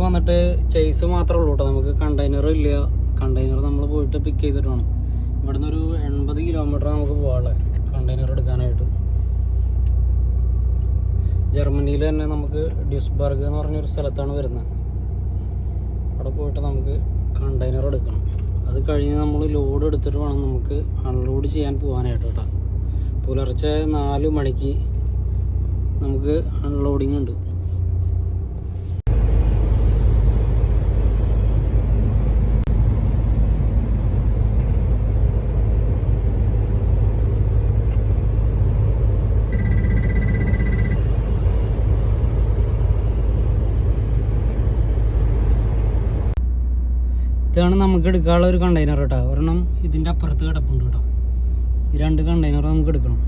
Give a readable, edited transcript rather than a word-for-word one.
വന്നിട്ട് ചേസ് മാത്രമേ ഉള്ളൂ കേട്ടോ. നമുക്ക് കണ്ടെയ്നർ ഇല്ല. കണ്ടെയ്നർ നമ്മൾ പോയിട്ട് പിക്ക് ചെയ്തിട്ട് വേണം. ഇവിടുന്ന് ഒരു 80 കിലോമീറ്റർ നമുക്ക് പോകാനുള്ളത് കണ്ടെയ്നർ എടുക്കാനായിട്ട്. ജർമ്മനിയിൽ തന്നെ നമുക്ക് ഡ്യൂസ്ബർഗ് എന്ന് പറഞ്ഞൊരു സ്ഥലത്താണ് വരുന്നത്. അവിടെ പോയിട്ട് നമുക്ക് കണ്ടെയ്നർ എടുക്കണം. അത് കഴിഞ്ഞ് നമ്മൾ ലോഡ് എടുത്തിട്ട് വേണം നമുക്ക് അൺലോഡ് ചെയ്യാൻ പോകാനായിട്ട് കേട്ടോ. പുലർച്ചെ 4 മണിക്ക് നമുക്ക് അൺലോഡിങ് ഉണ്ട്. ഇതാണ് നമുക്ക് എടുക്കാനുള്ള ഒരു കണ്ടെയ്നർ കേട്ടോ. ഒരെണ്ണം ഇതിൻ്റെ അപ്പുറത്ത് കിടപ്പുണ്ട് കേട്ടോ. ഈ 2 കണ്ടെയ്നർ നമുക്ക് എടുക്കണം.